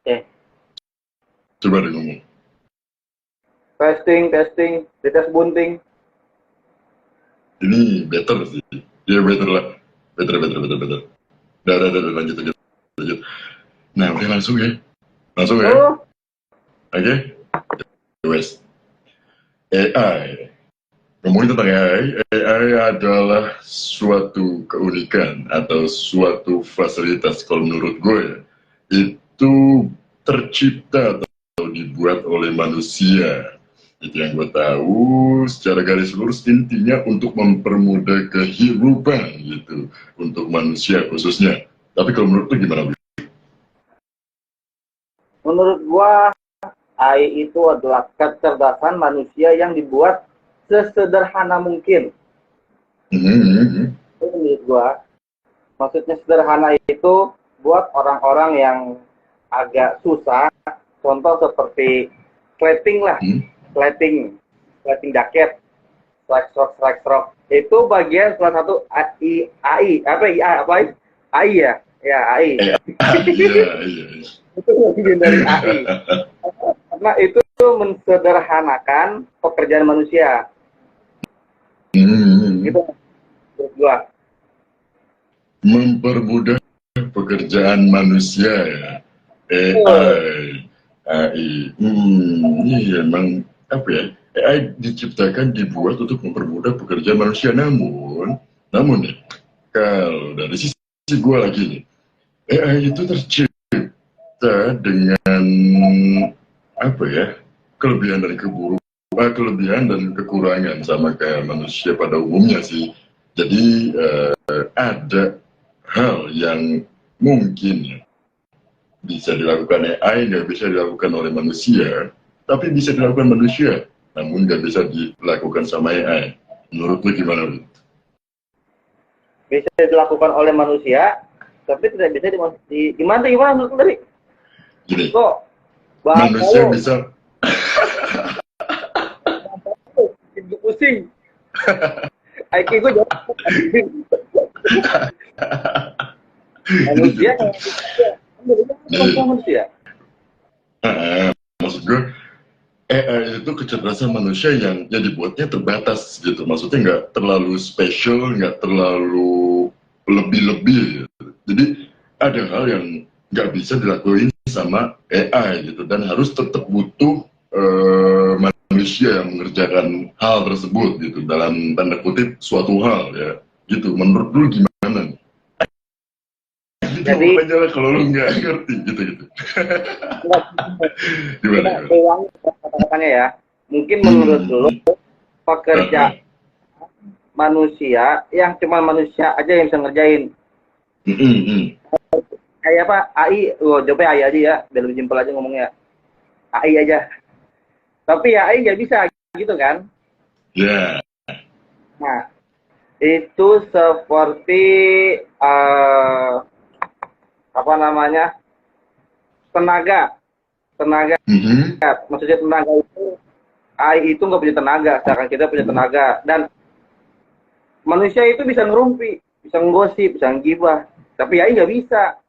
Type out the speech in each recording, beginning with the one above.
Eh, Coba deh ngomong. testing, dites bunting. Ini better sih. Ya better lah. Better. Udah, lanjut. Nah, udah langsung ya. Langsung ya. Oh, Oke. Wes. AI. Ngomongin tentang AI adalah suatu keunikan atau suatu fasilitas kalau menurut gue ya, itu tercipta atau dibuat oleh manusia. Itu yang gue tahu secara garis lurus intinya untuk mempermudah kehidupan gitu untuk manusia khususnya. Tapi kalau menurut lu gimana? menurut gua AI itu adalah kecerdasan manusia yang dibuat sesederhana mungkin. Itu menurut gua. Maksudnya sederhana itu buat orang-orang yang agak susah. Contoh seperti plating lah, plating jaket, slide stroke. Itu bagian salah satu AI ya, ya AI. Iya. Itu bagian dari AI. Karena itu mensederhanakan pekerjaan manusia. Gitu menurut gua. Mempermudah pekerjaan manusia ya. AI. Iya emang apa ya? AI diciptakan dibuat untuk mempermudah pekerjaan manusia. Namun nih, kalau dari sisi gue lagi nih, AI itu tercipta dengan apa ya? Kelebihan dan kekurangan sama kayak manusia pada umumnya sih. Jadi ada hal yang mungkin ya, bisa dilakukan AI, nggak bisa dilakukan oleh manusia, tapi bisa dilakukan manusia, namun nggak bisa dilakukan sama AI. Menurut lu gimana, Lu? Bisa dilakukan oleh manusia, tapi tidak bisa gimana menurut dari? Gini, Kok manusia bahasa bisa, lu pusing. IQ gue jauh. Manusia nih, manusia. maksud gue, AI itu kecerdasan manusia yang ya dibuatnya terbatas gitu, maksudnya nggak terlalu special, nggak terlalu lebih-lebih gitu. Jadi ada hal yang nggak bisa dilakuin sama AI gitu, dan harus tetap butuh manusia yang mengerjakan hal tersebut gitu, dalam tanda kutip suatu hal ya gitu. Menurut lu gimana? Gitu Jadi aja lah kalau lu nggak ngerti gitu. Gimana? kata-katanya ya. Mungkin menurut lu pekerja manusia yang cuma manusia aja yang bisa ngerjain. Kayak apa? AI, jawabnya AI aja ya, biar lebih simpel aja ngomongnya. AI aja. Tapi ya AI nggak bisa gitu kan? Ya. Nah, itu seperti apa namanya, tenaga. Maksudnya tenaga itu AI itu nggak punya tenaga, sedangkan kita punya tenaga. Dan manusia itu bisa ngerumpi, bisa nggosip, bisa ngibah, tapi AI nggak bisa.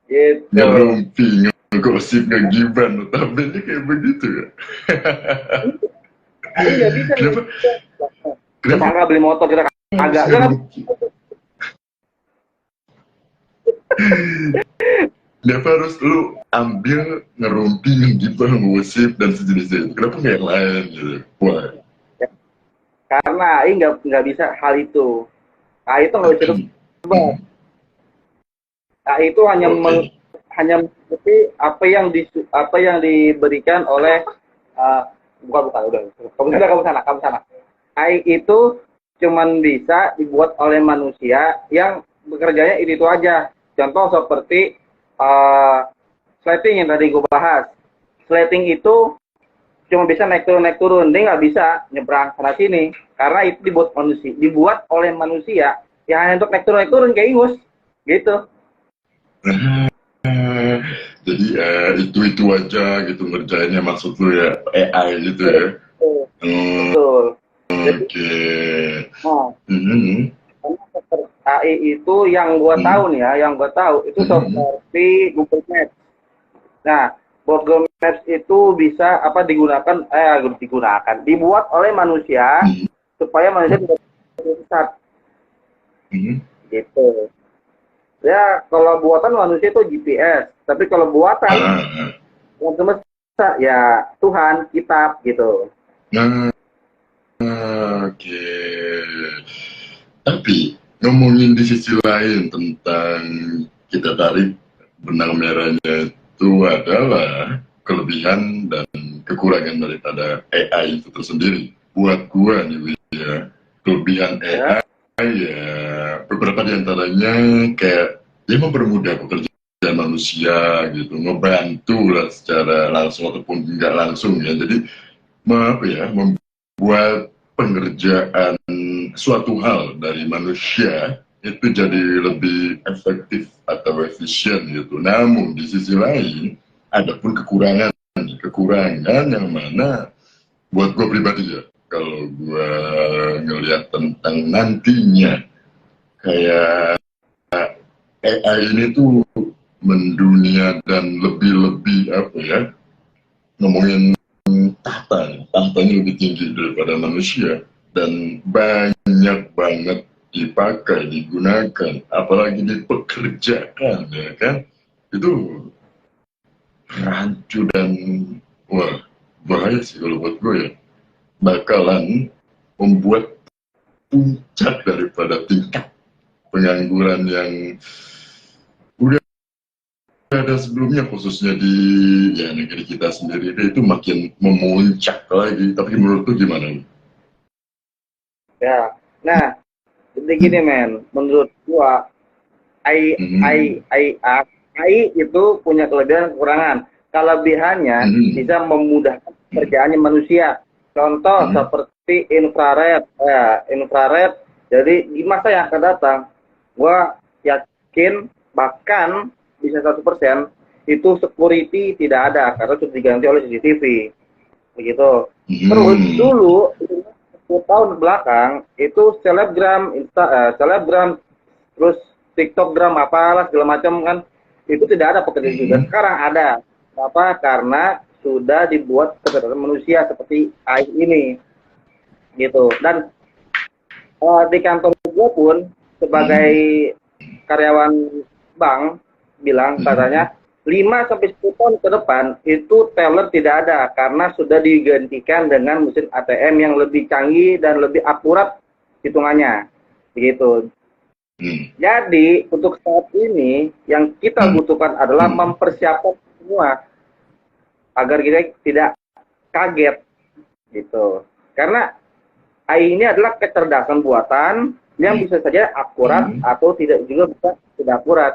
Gitu. Ngerumpi, ngegosip, ngegiban, notabene kayak begitu ya. AI nggak bisa. Kenapa Tetangga beli motor kita harus kagak, kan? ngerumpi? Kenapa harus lu ambil ngerumpi, ngegibah, ngegosip, dan sejenisnya itu? Kenapa nggak yang lain gitu? Why? Karena AI nggak bisa hal itu. AI itu nggak bisa berubah. AI itu hanya mengikuti apa yang diberikan oleh bukan udah kamu sana. AI itu cuman bisa dibuat oleh manusia yang bekerjanya itu aja. Contoh seperti slating yang tadi gue bahas. Slating itu cuma bisa naik turun, dia nggak bisa nyebrang sana sini karena itu dibuat oleh manusia yang hanya untuk naik turun kayak ingus gitu. Jadi itu aja gitu ngerjainnya, maksud lu ya AI gitu ya? Betul. Jadi, Oke. nah, AI itu yang gue tahu nih ya, yang gue tahu itu seperti Google Maps. Nah, Google Maps itu bisa dibuat oleh manusia supaya manusia tidak tersesat. Gitu. Ya, kalau buatan manusia itu GPS, tapi kalau buatan yang semesta ya Tuhan, kitab gitu. Oke. Tapi ngomongin di sisi lain tentang kita tarik benang merahnya itu adalah kelebihan dan kekurangan daripada AI itu tersendiri. Buat gua nih ya, kelebihan AI ya beberapa diantaranya kayak dia mempermudah pekerjaan manusia gitu, ngebantu lah secara langsung ataupun enggak langsung ya. Jadi membuat pengerjaan suatu hal dari manusia itu jadi lebih efektif atau efisien gitu. Namun di sisi lain ada pun kekurangan yang mana buat gue pribadi ya, kalau gue ngelihat tentang nantinya kayak AI ini tuh mendunia dan lebih-lebih ngomongin tahtanya lebih tinggi daripada manusia dan banyak banget dipakai, digunakan, apalagi dipekerjakan, ya kan? Itu rancu dan wah bahaya sih kalau buat gue ya. Bakalan membuat puncak daripada tingkat pengangguran yang udah ada sebelumnya, khususnya di negeri kita sendiri itu makin memuncak lagi. Tapi menurut tuh gimana? Ya, nah jadi gini men, menurut gua AI itu punya kelebihan dan kekurangan. Kelebihannya bisa memudahkan pekerjaannya manusia. Contoh seperti infrared, infrared. Jadi di masa yang akan datang, gua yakin bahkan bisa 100% itu security tidak ada karena sudah diganti oleh CCTV, begitu. Terus dulu 10 tahun belakang itu selebgram, terus TikTokgram apalah segala macam kan, itu tidak ada pekerjaan juga. Sekarang ada. Kenapa? Karena sudah dibuat kecerdasan manusia seperti AI ini, gitu. Dan di kantor gue pun sebagai karyawan bank bilang katanya 5-10 tahun ke depan itu teller tidak ada karena sudah digantikan dengan mesin ATM yang lebih canggih dan lebih akurat hitungannya, begitu. Jadi untuk saat ini yang kita butuhkan adalah mempersiapkan semua agar kita tidak kaget, gitu. Karena AI ini adalah kecerdasan buatan yang bisa saja akurat atau tidak juga bisa tidak akurat.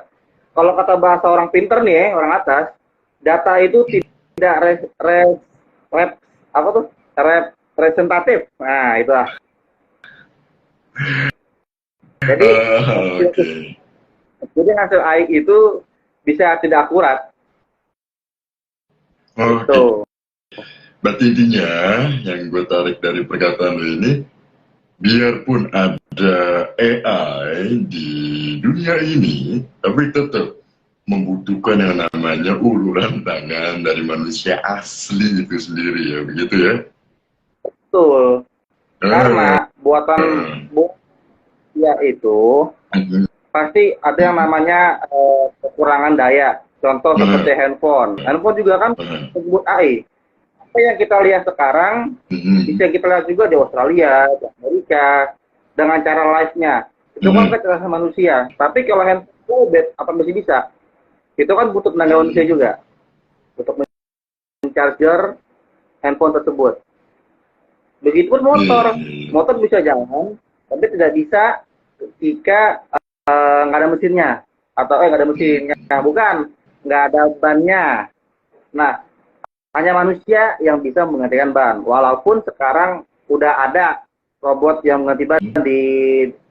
Kalau kata bahasa orang pinter nih, orang atas, data itu tidak representatif. Nah, itulah. Jadi, jadi hasil AI itu bisa tidak akurat. Gitu. Berarti intinya yang gue tarik dari perkataan lo ini, biarpun ada AI di dunia ini, tapi tetap membutuhkan yang namanya uluran tangan dari manusia asli itu sendiri ya, begitu ya? Betul. Karena buatan ya itu pasti ada yang namanya kekurangan daya. Contoh seperti handphone. Handphone juga kan disebut AI. Apa yang kita lihat sekarang bisa kita lihat juga di Australia, di Amerika, dengan cara live-nya. Itu kan kecerdasan manusia. Tapi kalau handphone apa masih bisa? Itu kan butuh tenaga manusia juga untuk men-charger handphone tersebut. Begitupun motor bisa jalan, tapi tidak bisa ketika nggak ada mesinnya, atau nggak ada mesinnya, bukan, nggak ada bannya. Nah, hanya manusia yang bisa menggantikan ban. Walaupun sekarang udah ada robot yang mengganti ban di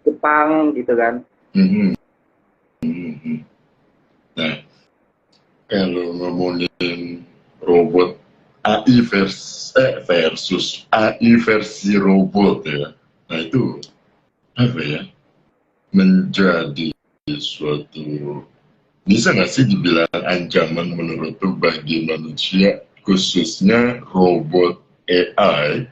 Jepang gitu kan. Nah, kalau ngomongin robot AI versus AI versi robot ya, nah itu apa ya? menjadi suatu, bisa nggak sih dibilang ancaman menurut tuh bagi manusia, khususnya robot AI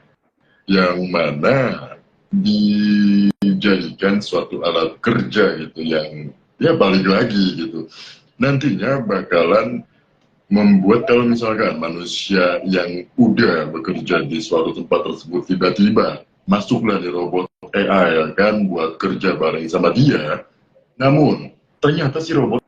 yang mana dijadikan suatu alat kerja gitu, yang ya balik lagi gitu, nantinya bakalan membuat kalau misalkan manusia yang udah bekerja di suatu tempat tersebut tiba-tiba masuklah di robot AI ya kan buat kerja bareng sama dia, namun ternyata si robot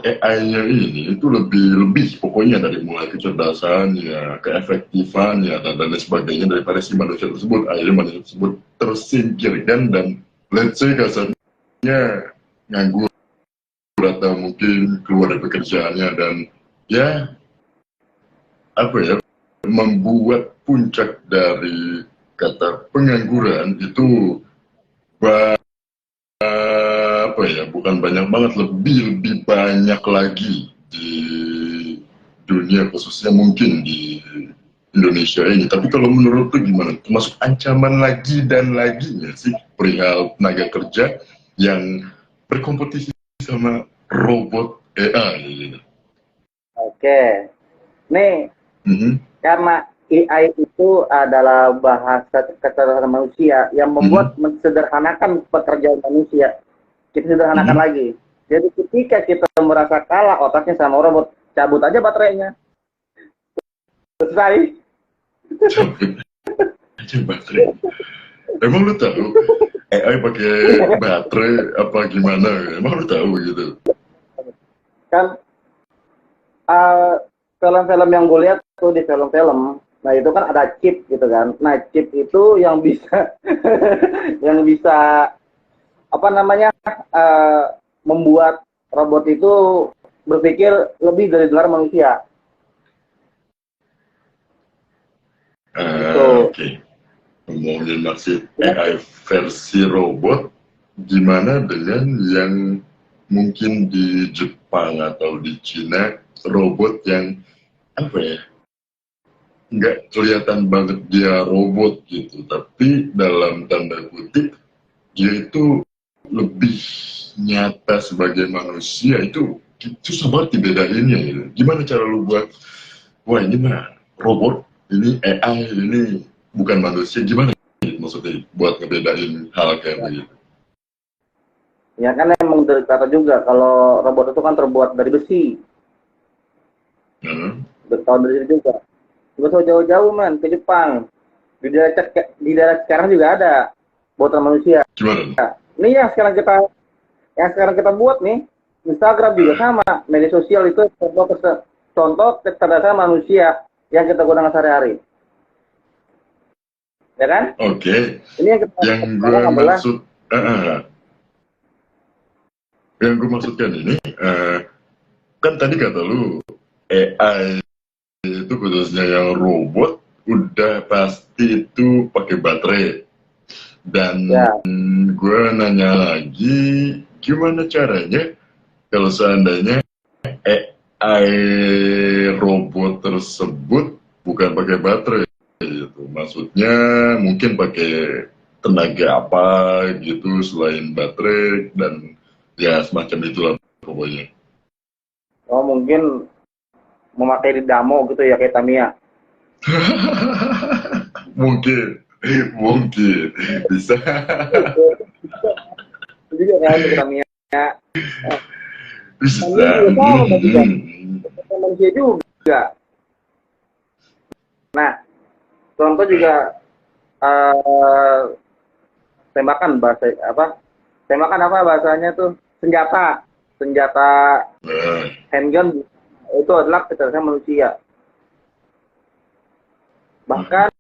AI-nya ini itu lebih pokoknya dari mulai kecerdasannya, keefektifannya dan lain sebagainya daripada si manusia tersebut. Akhirnya manusia tersebut tersingkirkan dan let's say kasarnya nganggur atau mungkin keluar dari pekerjaannya, dan ya apa ya, membuat puncak dari kata pengangguran itu apa ya, bukan banyak banget, lebih banyak lagi di dunia, khususnya mungkin di Indonesia ini. Tapi kalau menurut tuh gimana? Termasuk ancaman lagi dan lagi nggak sih perihal tenaga kerja yang berkompetisi sama robot AI gitu? Oke. Nih, Mhm, karena AI itu adalah bahasa kecerdasan manusia yang membuat mhm, mensederhanakan pekerjaan manusia. Kita sederhanakan mhm. lagi. Jadi ketika kita merasa kalah otaknya sama robot, cabut aja baterainya. Selesai. Cabut aja baterai. Emang lu tahu AI pakai baterai apa gimana? Emang lu tahu gitu? Kan uh, film-film yang gue lihat tuh di film-film, nah itu kan ada chip gitu kan. Nah chip itu yang bisa yang bisa apa namanya membuat robot itu berpikir lebih dari luar manusia gitu. Oke. Ngomongin maksud AI versi robot, gimana dengan yang mungkin di Jepang atau di Cina, robot yang apa ya, nggak kelihatan banget dia robot gitu, tapi dalam tanda kutip dia itu lebih nyata sebagai manusia, itu susah banget dibedainnya gitu. Gimana cara lu buat, wah ini mah robot, ini AI, ini bukan manusia, gimana gitu, maksudnya buat ngebedain hal kayak begitu? Ya kan emang dari kata juga kalau robot itu kan terbuat dari besi, Hmm? tahun dari situ juga. Gak usah jauh-jauh man ke Jepang. Di daerah sekarang juga ada buatan manusia. Gimana? Ini yang sekarang kita buat nih, Instagram juga Hmm. sama. Media sosial itu contoh kecerdasan manusia yang kita gunakan sehari-hari. Ya kan? Oke, Ini yang kita yang gue sekarang adalah maksud, yang gue maksudkan ini, kan tadi kata lu AI itu khususnya yang robot udah pasti itu pakai baterai, dan ya gue nanya lagi gimana caranya kalau seandainya AI robot tersebut bukan pakai baterai gitu, maksudnya mungkin pakai tenaga apa gitu selain baterai dan ya semacam itulah pokoknya. oh mungkin memakai didamo gitu ya kayak Tamiya. Mungkin, mungkin bisa. Itu juga kan untuk Tamiya. Nah, Tamiya Bisa. juga sama juga. Manusia juga. Nah, contoh juga eh, tembakan bahasa apa? Tembakan apa bahasanya tuh? Senjata. Senjata Nah, handgun itu adalah kecerdasan manusia. Bahkan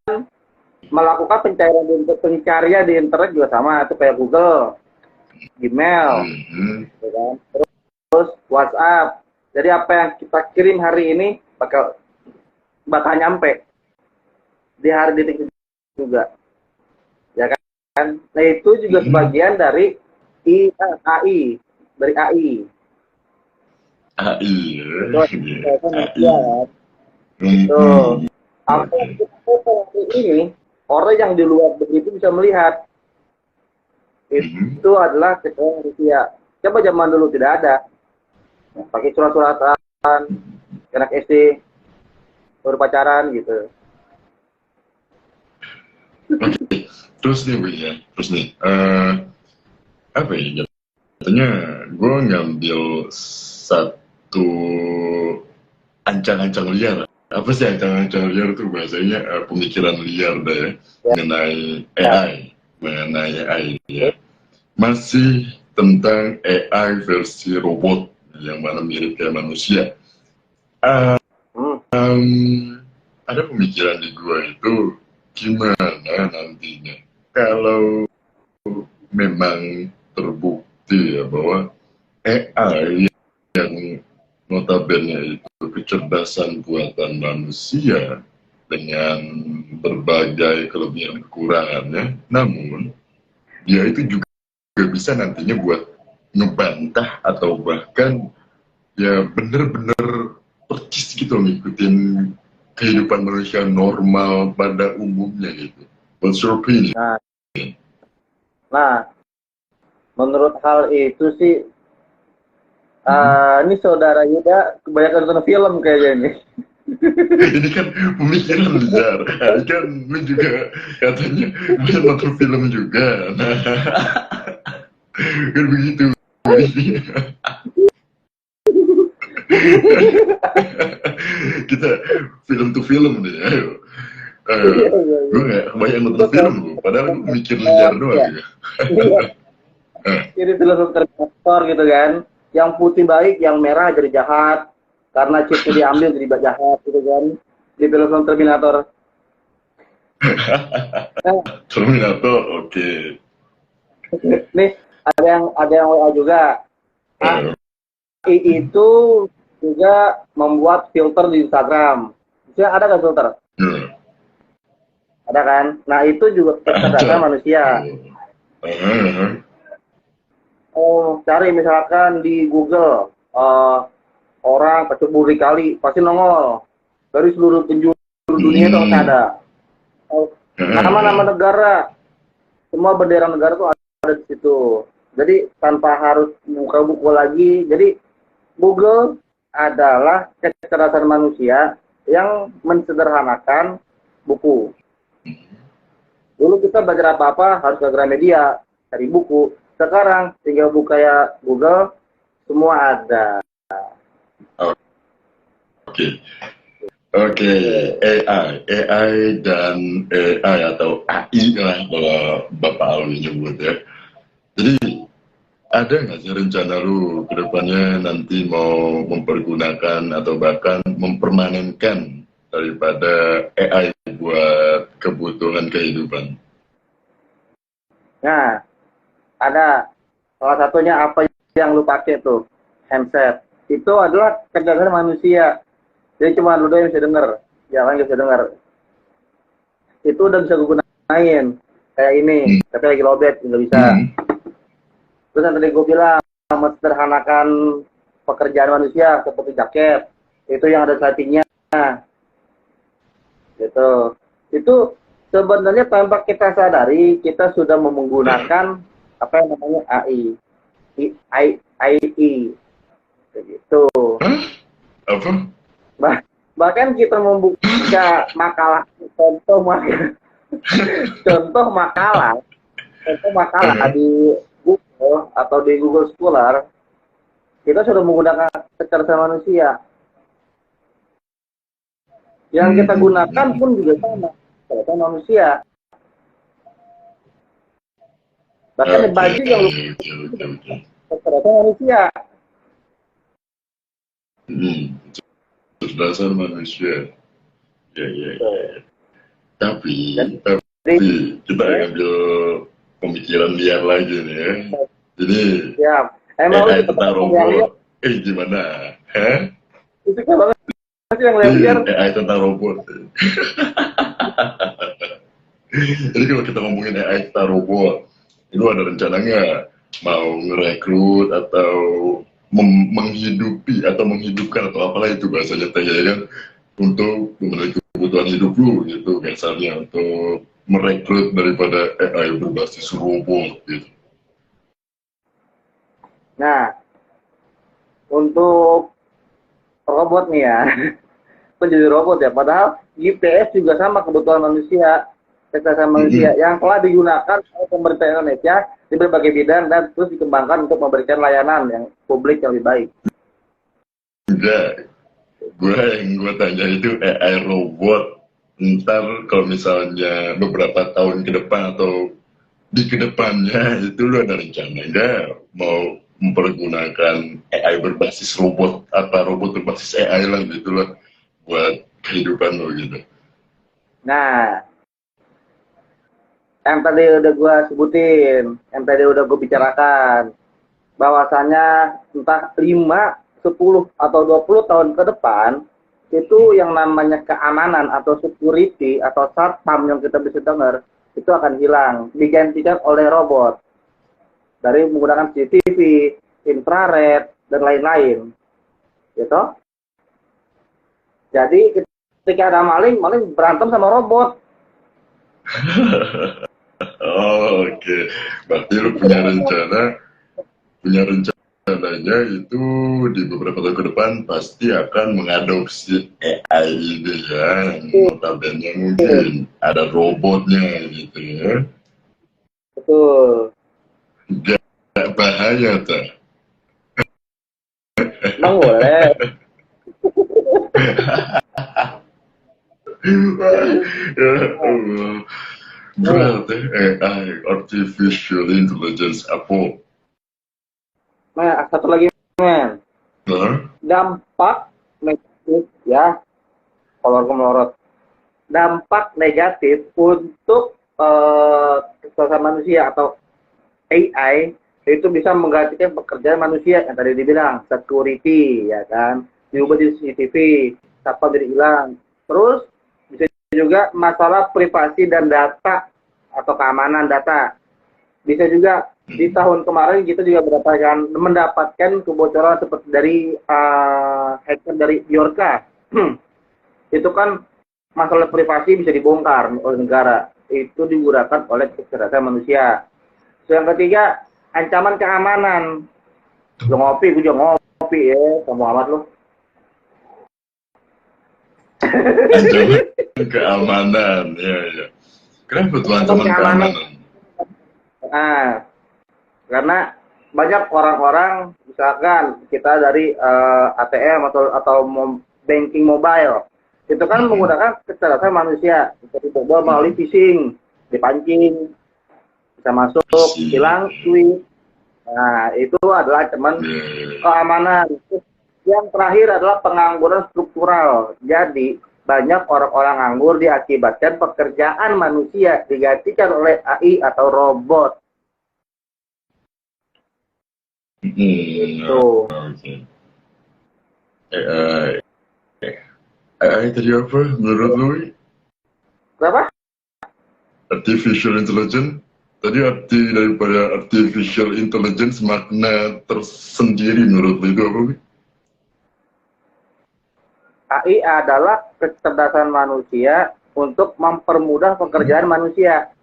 melakukan pencarian di internet juga sama, itu kayak Google, Gmail, gitu kan? Terus WhatsApp. Jadi apa yang kita kirim hari ini bakal nyampe di hari detik juga, ya kan? Nah itu juga sebagian dari AI, dari AI. AI Itu ya, manusia AI. kan? Itu Mhm. apa yang Oke. kita foto hari ini, orang yang di luar begitu bisa melihat itu adalah kesalahan manusia. Coba zaman dulu tidak ada. Pakai surat-suratan, anak SD, baru pacaran gitu. Oke, terus nih Wi ya, terus nih, apa ya, katanya gue ngambil satu ancang-ancang liar. Apa sih ancang-ancang liar tuh bahasanya, pemikiran liar deh ya, mengenai AI, mengenai AI ya. Masih tentang AI versi robot yang mana mirip kayak manusia. Ada pemikiran di gua itu gimana nantinya kalau memang terbukti ya bahwa AI yang notabene itu kecerdasan buatan manusia dengan berbagai kelebihan kekurangannya, namun dia itu juga bisa nantinya buat ngebantah atau bahkan ya bener-bener percis gitu ngikutin kehidupan manusia normal pada umumnya gitu. What's your opinion? Nah, menurut hal itu sih, ini saudara Yuda kebanyakan nonton film kayaknya ini. Ini kan pemikiran liar. Ini kan lu juga katanya banyak nonton film juga. Nah, kan begitu. Kita film to film nih, ayo. Gue gak banyak nonton film lu, padahal gue mikir liar doang ya. Ini film Terminator gitu kan, yang putih baik, yang merah jadi jahat, karena chipnya diambil jadi jahat gitu kan, di film Terminator. Terminator, oke. Nih ada yang WA juga. AI itu juga membuat filter di Instagram. Bisa ada nggak filter? Ada kan? Nah itu juga kecerdasan manusia. Cari misalkan di Google orang kecebur di kali, pasti nongol dari seluruh penjuru dunia itu ada. Nama-nama negara, semua bendera negara tuh ada di situ. Jadi tanpa harus buka buku lagi. Jadi Google adalah kecerdasan manusia yang mensederhanakan buku. Dulu kita belajar apa-apa harus ke Gramedia, cari buku. Sekarang tinggal buka ya Google, semua ada. Oke, AI dan AI atau AI lah kalau Bapak Alwi nyebut ya. Jadi ada nggak sih rencana lu ke depannya nanti mau mempergunakan atau bahkan mempermanenkan daripada AI buat kebutuhan kehidupan? Nah, ada salah satunya apa yang lu pakai tuh, handset. Itu adalah kecerdasan manusia. Jadi cuma lu doang yang bisa denger, yang lain nggak bisa denger. Itu udah bisa gue gunain kayak ini, tapi lagi lowbat nggak bisa. Terus yang tadi gue bilang, mensederhanakan pekerjaan manusia seperti jaket, itu yang ada settingnya. Gitu. Itu sebenarnya tanpa kita sadari, kita sudah menggunakan apa yang namanya AI. AI. Begitu. Apa? Bahkan kita membuka makalah, contoh makalah di Google atau di Google Scholar, kita sudah menggunakan kecerdasan manusia. Yang kita gunakan pun juga sama, kecerdasan manusia. Bahkan di baju yang kecerdasan manusia. Kecerdasan manusia. Ya. Tapi kita ambil pemikiran liar lagi nih ya. Jadi AI tentang robot. Gimana? Itu kan banget sih yang liar. AI tentang robot. Jadi kalau kita ngomongin AI tentang robot, itu ada rencana nggak mau ngerekrut atau menghidupi atau menghidupkan atau apalah itu bahasanya ya kan, untuk memenuhi kebutuhan hidup lu gitu, misalnya untuk merekrut daripada AI berbasis robot gitu. Nah, untuk robot nih ya, itu jadi robot ya. Padahal GPS juga sama kebutuhan manusia, kesehatan manusia yang telah digunakan oleh pemerintah Indonesia di berbagai bidang dan terus dikembangkan untuk memberikan layanan yang publik yang lebih baik. Enggak, yang gue tanya itu AI robot. Ntar kalau misalnya beberapa tahun ke depan atau di kedepannya itu lo ada rencana nggak mau mempergunakan AI berbasis robot atau robot berbasis AI lah gitu lah buat kehidupan lo gitu. Nah, yang tadi udah gue sebutin, yang tadi udah gue bicarakan, bahwasanya entah 5, 10, atau 20 tahun ke depan, itu yang namanya keamanan atau security atau satpam yang kita bisa dengar, itu akan hilang, digantikan oleh robot. Dari menggunakan CCTV, infrared, dan lain-lain. Gitu. Jadi ketika ada maling berantem sama robot. Oh, oke. Berarti lu punya rencananya itu di beberapa tahun ke depan pasti akan mengadopsi AI ini ya, yang notabene mungkin ada robotnya gitu ya. Betul. Gak bahaya tuh. Emang boleh. Ya Allah. Berarti AI, Artificial Intelligence apa? Nah, satu lagi, men. Hah? Dampak negatif ya, kolor melorot. Dampak negatif untuk kesehatan manusia atau AI itu bisa menggantikan pekerjaan manusia yang tadi dibilang security ya kan, diubah jadi CCTV, satpam jadi hilang. Terus bisa juga masalah privasi dan data atau keamanan data. Bisa juga di tahun kemarin kita juga mendapatkan kebocoran seperti dari hacker dari Bjorka. Itu kan masalah privasi bisa dibongkar oleh negara. Itu digunakan oleh kecerdasan manusia. So, yang ketiga, ancaman keamanan. Lo ngopi, gue juga ngopi ya, kamu amat lo. Ancaman keamanan, ya ya. Kenapa tuh ancaman keamanan? Nah, karena banyak orang-orang, misalkan kita dari ATM atau banking mobile, itu kan menggunakan kecerdasan manusia, seperti bobol melalui phishing, dipancing, bisa masuk, hilang tweet. Nah, itu adalah teman keamanan. Yang terakhir adalah pengangguran struktural. Jadi, banyak orang-orang nganggur diakibatkan pekerjaan manusia digantikan oleh AI atau robot. Gitu. AI tadi apa menurut lu? Berapa? Artificial Intelligence. Tadi arti daripada Artificial Intelligence makna tersendiri menurut lu itu apa? AI adalah kecerdasan manusia untuk mempermudah pekerjaan manusia.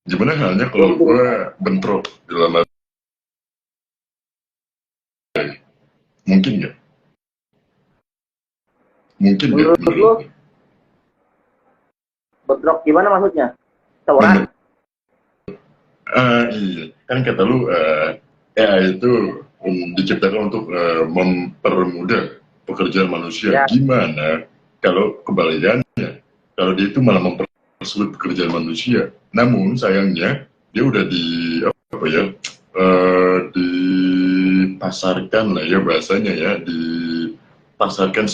Gimana halnya kalau gue bentrok dalam mungkin nggak? Mungkin nggak menurut lo bentrok gimana maksudnya? Tawuran? Iya, kan kata lu AI itu diciptakan untuk mempermudah pekerjaan manusia. Ya. Gimana kalau kebalikannya? Kalau dia itu malah mempersulit pekerjaan manusia. Namun sayangnya dia udah apa ya? Dipasarkan lah ya bahasanya ya, dipasarkan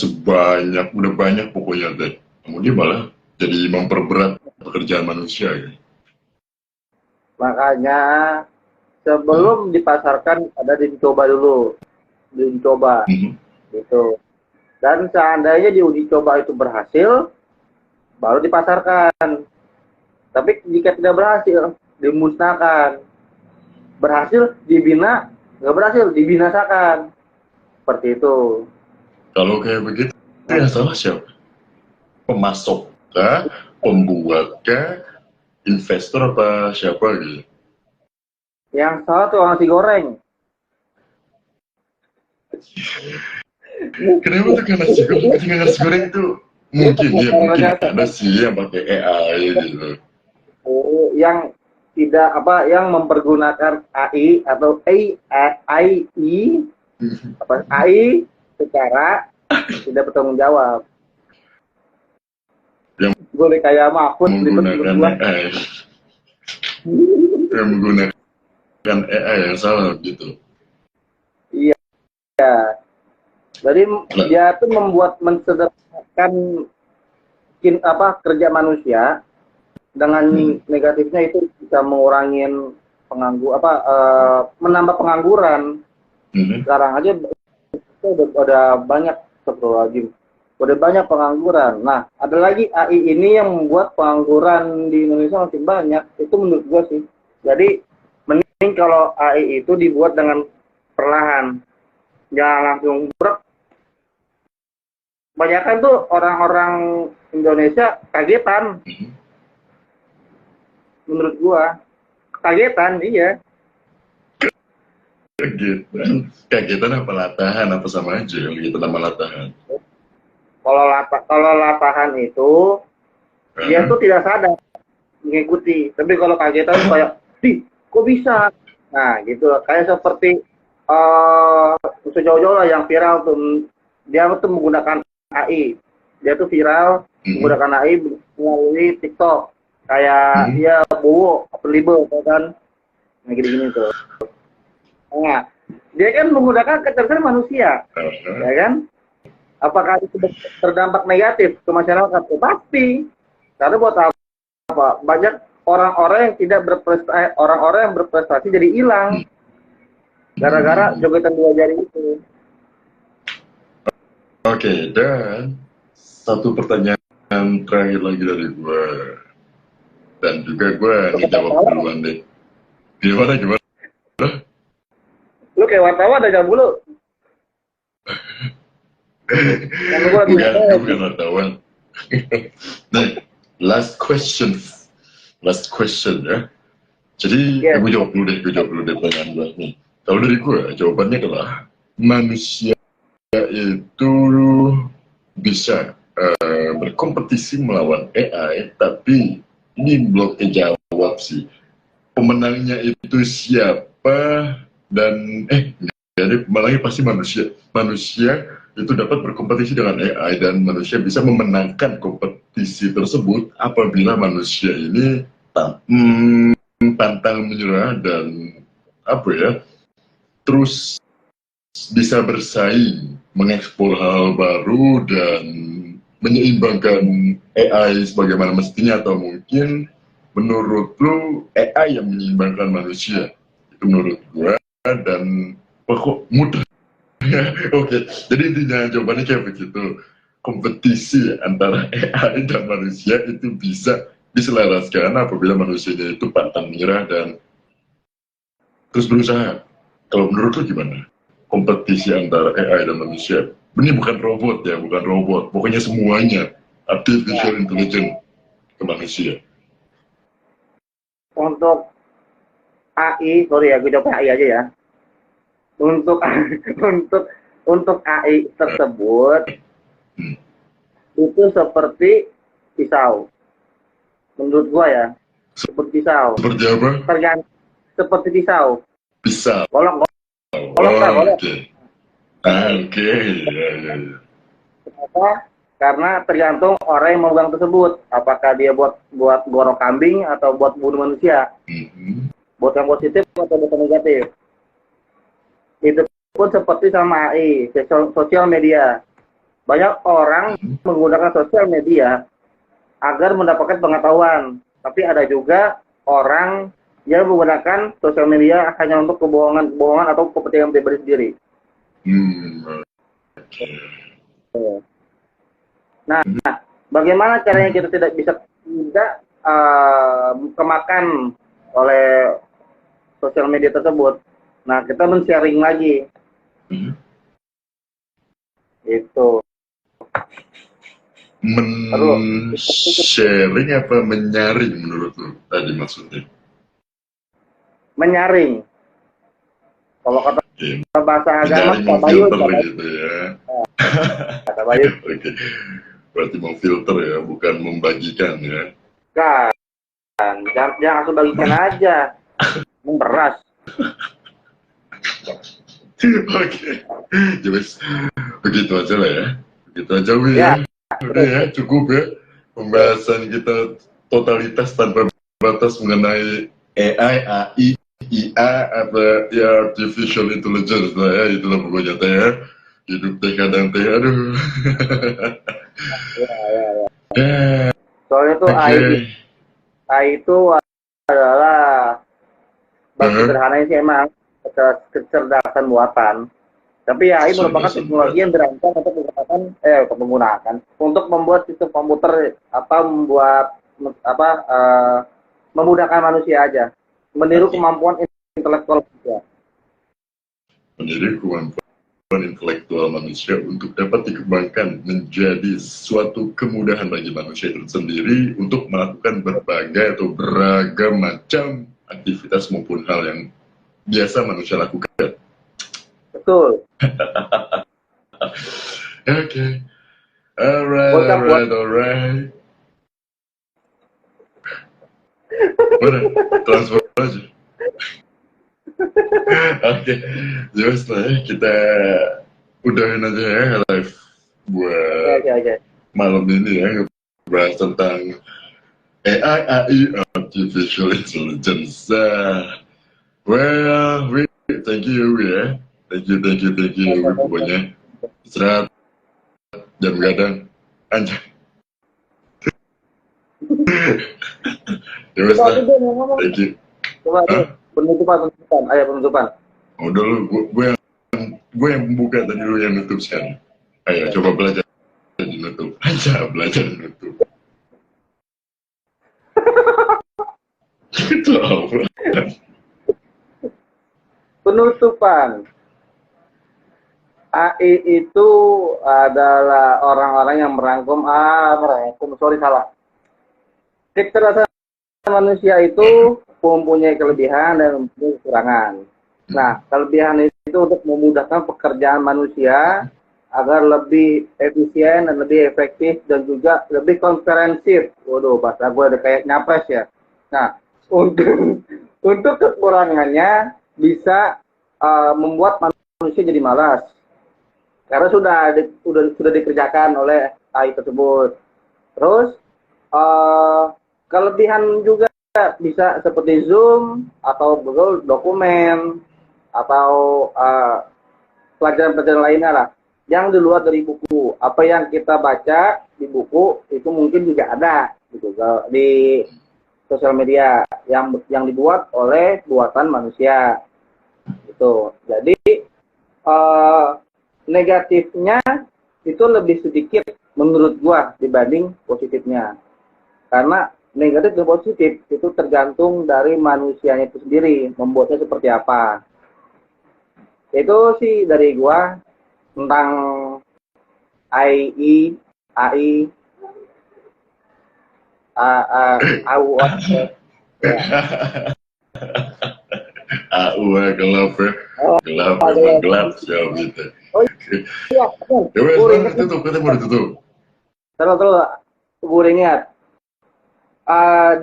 udah banyak pokoknya deh. Kemudian malah jadi memperberat pekerjaan manusia ya. Makanya sebelum dipasarkan ada dicoba dulu, gitu. Dan seandainya di uji coba itu berhasil, baru dipasarkan. Tapi jika tidak berhasil, dimusnahkan. Berhasil dibina, nggak berhasil dibinasakan. Seperti itu. Kalau kayak begitu, ya salah siapa? Pemasok kah? Pembuat kah? Investor apa siapa gitu? Yang salah tuh nasi goreng. Kenapa tuh kan nasi goreng? Ketika nasi goreng itu mungkin ada sih yang pakai AI gitu. Yang tidak apa yang mempergunakan AI atau AI apa AI secara tidak bertanggung jawab. Yang Boleh kayak Mahfud ribet menurut menggunakan gua. AI, yang menggunakan AI yang salah gitu. Iya. Jadi Nah, dia tuh membuat mensederhanakan kerja manusia dengan hmm, negatifnya itu bisa mengurangi menambah pengangguran. hmm, Sekarang aja itu udah banyak lagi udah banyak pengangguran. Nah, ada lagi AI ini yang membuat pengangguran di Indonesia masih banyak. Itu menurut gua sih. Jadi mending kalau AI itu dibuat dengan perlahan, jangan langsung brek. Kebanyakan tuh orang-orang Indonesia kagetan, hmm. menurut gua. Kagetan, iya. Kagetan, kagetan apa latahan apa sama aja gitu nama latahan. Kalau latahan itu dia Hah? tuh tidak sadar mengikuti. Tapi kalau kagetan tuh kayak, kok bisa? Nah, gitu. Kayak seperti sejauh-jauh lah yang viral tuh. Dia tuh menggunakan AI. Dia tuh viral Hmm, menggunakan AI melalui TikTok. Kayak hmm, ya Bowo, Libo, kan? Nah, gini-gini tuh. Nah, dia kan menggunakan kecerdasan manusia, aha. ya kan? Apakah itu terdampak negatif ke masyarakat? Oh, pasti. Karena buat apa? Banyak orang-orang yang tidak berprestasi, orang-orang yang berprestasi jadi hilang gara-gara Hmm. jogetan dua jari itu. Oke, dan satu pertanyaan terakhir lagi dari gue. Dan juga gue Lu ngejawab ketawa, duluan deh. Gimana, gimana? lu kayak wartawan aja mulu. Kan gua lagi Bukan, gue ngetes. bukan wartawan. Nah, last question. Last question ya. Jadi, Yes. gue jawab dulu deh pertanyaan gue nih. Kalau dari gue, jawabannya adalah manusia itu bisa berkompetisi melawan AI, tapi ini belum kejawab sih. Pemenangnya itu siapa dan jadi pemenangnya pasti manusia. Manusia itu dapat berkompetisi dengan AI dan manusia bisa memenangkan kompetisi tersebut apabila manusia ini pantang menyerah dan apa ya terus bisa bersaing, mengeksplor hal baru dan menyeimbangkan AI sebagaimana mestinya atau mungkin menurut lu AI yang menyeimbangkan manusia itu menurut gua dan pokok mudah. Oke, jadi intinya jawabannya kayak begitu. Kompetisi antara AI dan manusia itu bisa diselaraskan apabila manusianya itu pantang menyerah dan terus berusaha. Kalau menurut lu gimana? Kompetisi antara AI dan manusia. Ini bukan robot ya, bukan robot. Pokoknya semuanya Nah, artificial intelligence ke manusia. untuk AI, sorry ya, gue jawab AI aja ya. Untuk untuk untuk AI tersebut Hmm. itu seperti pisau. Menurut gua ya, seperti pisau. Seperti apa? Tergantung seperti pisau. Bisa. Golok, golok tak Oh, golok. oke. Ah, oke. Ya, ya, ya. Kenapa? Karena tergantung orang yang memegang tersebut. Apakah dia buat buat gorok kambing atau buat bunuh manusia. Mhm. Buat yang positif atau buat yang negatif. Itu pun seperti sama AI, sosial media. Banyak orang Mhm. menggunakan sosial media agar mendapatkan pengetahuan. Tapi ada juga orang yang menggunakan sosial media hanya untuk kebohongan atau kepentingan pribadi sendiri. Hmm, oke. Nah, bagaimana caranya kita tidak kemakan oleh sosial media tersebut? Nah, kita men-sharing lagi. Mhm. Itu. Terus, Men-sharing apa menyaring menurut lu tadi maksudnya? menyaring. Kalau kata bahasa agama, menyaring, tabayun, memfilter gitu ya. tabayun. Oke, berarti memfilter ya, bukan membagikan ya. Kan, jangan langsung bagikan aja, beras. Oke, jadi begitu aja lah ya. Begitu aja, Wi ya. Ya, Udah ya, cukup ya. Pembahasan kita totalitas tanpa batas mengenai AI, AI, IA, apa ya, artificial intelligence lah ya. Itulah pokoknya teh ya. Hidup teh kadang teh, aduh. ya. Ya, Soalnya tuh oke. AI itu adalah sederhananya sih emang kecerdasan buatan. Tapi AI merupakan Kecerdasan teknologi yang buatan. dirancang untuk membuat sistem komputer atau membuat memudahkan manusia aja, meniru kemampuan intelektual manusia. Meniru kemampuan intelektual manusia untuk dapat dikembangkan menjadi suatu kemudahan bagi manusia itu sendiri untuk melakukan berbagai atau beragam macam aktivitas maupun hal yang biasa manusia lakukan. Betul. Okay. Alright. Mana? Transfer aja. Oke, jelas lah ya, kita udahin aja ya live buat malam ini ya, bahas tentang AI, AI, Artificial Intelligence. Well, thank you ya, thank you, pokoknya istirahat jam gadang, anjay. Jelas lah, thank you. Penutupan. Ayo penutupan. Udah lu, gue yang membuka tadi, lu yang nutup sekarang. Ayo coba belajar di nutup. Aja belajar di nutup. Itu apa? Penutupan. AI itu adalah orang-orang yang kecerdasan manusia itu mempunyai kelebihan dan mempunyai kekurangan. Nah, kelebihan itu untuk memudahkan pekerjaan manusia agar lebih efisien dan lebih efektif dan juga lebih komprehensif. Waduh, bahasa gue ada kayak nyapres ya. Nah, untuk kekurangannya bisa membuat manusia jadi malas. Karena sudah dikerjakan oleh AI tersebut. Terus kelebihan juga bisa seperti Zoom atau Google Dokumen atau pelajaran-pelajaran lainnya lah yang di luar dari buku. Apa yang kita baca di buku itu mungkin juga ada gitu di sosial media yang dibuat oleh buatan manusia gitu. Jadi negatifnya itu lebih sedikit menurut gua dibanding positifnya. Karena negatif dan positif itu tergantung dari manusianya itu sendiri membuatnya seperti apa. Itu sih dari gua tentang AI, AU, gelap ya. Gelap, memang gelap siapa gitu. Oh iya, Ya wes, mana ditutup, kita mau ditutup. Terus, gue ingat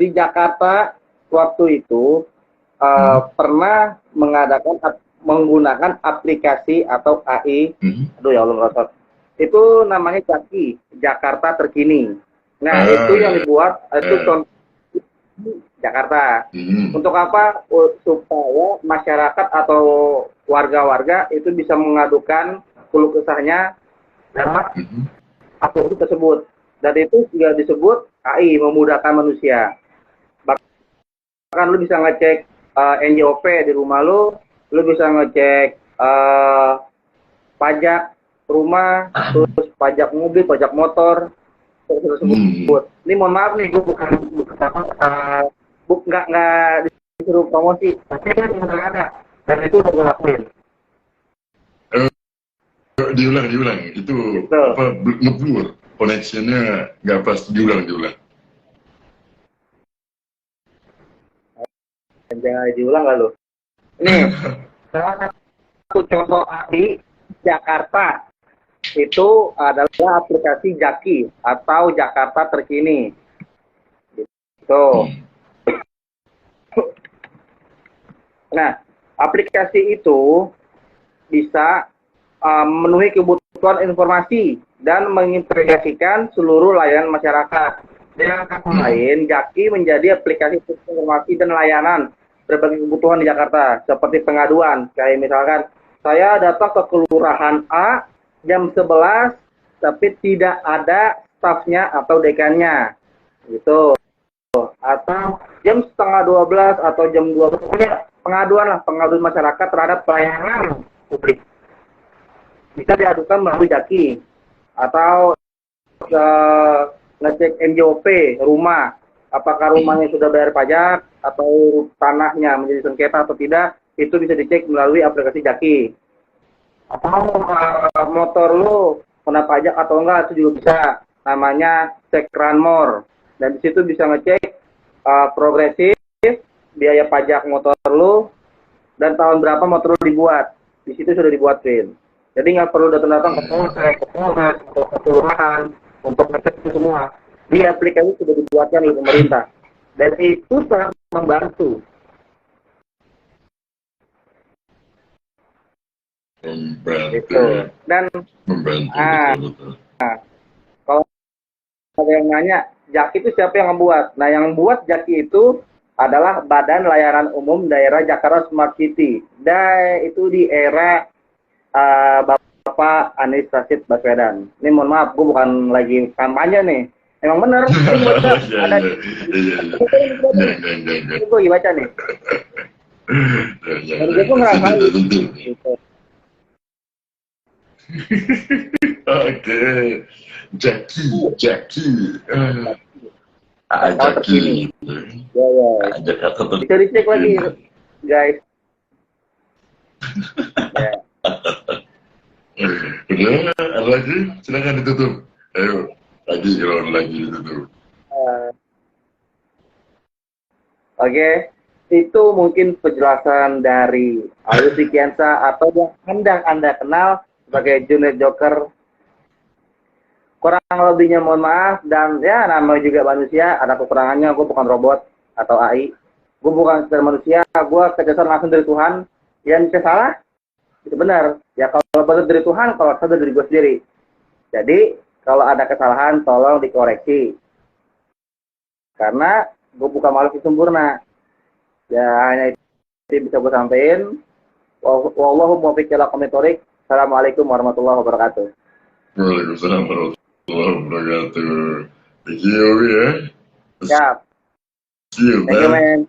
di Jakarta waktu itu pernah menggunakan aplikasi atau AI, aduh ya Allah merosot, itu namanya Jaki, Jakarta Terkini. Nah itu yang dibuat itu contoh Jakarta. Untuk apa? Supaya masyarakat atau warga-warga itu bisa mengadukan keluh kesahnya lewat aplikasi tersebut. Dan itu juga disebut AI, memudahkan manusia. Bahkan lu bisa ngecek NJOP di rumah lu bisa ngecek pajak rumah, terus pajak mobil, pajak motor, tersebut. Ini mohon maaf nih, gue bukan nggak disuruh promosi, tapi kan benar ada, dan itu udah gue lakuin. Diulang, itu apa, ngeblur, koneksinya nggak pas, diulang. Jangan diulang nggak lo? Nih, salah satu contoh AI Jakarta itu adalah aplikasi Jaki atau Jakarta Terkini. Gitu. Nah, aplikasi itu bisa memenuhi kebutuhan informasi dan mengintegrasikan seluruh layanan masyarakat. Dengan kata lain, Jaki menjadi aplikasi informasi dan layanan berbagai kebutuhan di Jakarta, seperti pengaduan. Kayak misalkan, saya datang ke kelurahan A jam 11, tapi tidak ada stafnya atau dekannya. Gitu. Atau jam setengah 12 atau jam 12, pokoknya pengaduan lah, pengaduan masyarakat terhadap pelayanan publik. Bisa diadukan melalui Jaki. Atau ngecek NJOP rumah, apakah rumahnya sudah bayar pajak atau tanahnya menjadi sengketa atau tidak, itu bisa dicek melalui aplikasi Jaki. Atau motor lu kena pajak atau enggak, itu juga bisa, namanya cek Ranmor, dan di situ bisa ngecek progresif biaya pajak motor lu dan tahun berapa motor lu dibuat. Di situ sudah dibuatin. Jadi nggak perlu datang-datang ke polsek, ke polres, ke kelurahan untuk ngecek itu semua. Di aplikasi sudah dibuatkan oleh pemerintah. Dan itu sangat membantu. Membantu. Dan Membantu. kalau ada yang nanya, Jaki itu siapa yang membuat? Nah, yang membuat Jaki itu adalah Badan Layanan Umum Daerah Jakarta Smart City. Dan itu di era Bapak Anies Rashid Baswedan. Ini mohon maaf, gue bukan lagi kampanye nih. Emang bener, ada ini gue lagi baca nih. Dan gue tuh ngerasain gitu. Oke, Jaki. Jaki. Ya. Jakarta Bisa dicek lagi, guys. Ya. Udah, ada lagi? Silakan ditutup. Ayo, lagi kalau lagi ditutup. Oke, itu mungkin penjelasan dari Alus Dikiansa atau yang Anda kenal sebagai Junior Joker. Kurang lebihnya mohon maaf, dan ya namanya juga manusia, ada kekurangannya. Gue bukan robot atau AI. Gue bukan sekedar manusia, gue kecerdasan langsung dari Tuhan. Yang saya salah, itu benar. Ya kalau benar dari Tuhan, kalau salah dari gue sendiri. Jadi, kalau ada kesalahan, tolong dikoreksi. Karena gue bukan makhluk yang sempurna. Ya, hanya itu bisa gue sampaikan. Wallahu muwaffiq ila aqwamit thoriq. Assalamualaikum warahmatullahi wabarakatuh. Waalaikumsalam warahmatullahi wabarakatuh. Thank you, ya. Siap. See you, Thank you, man. man.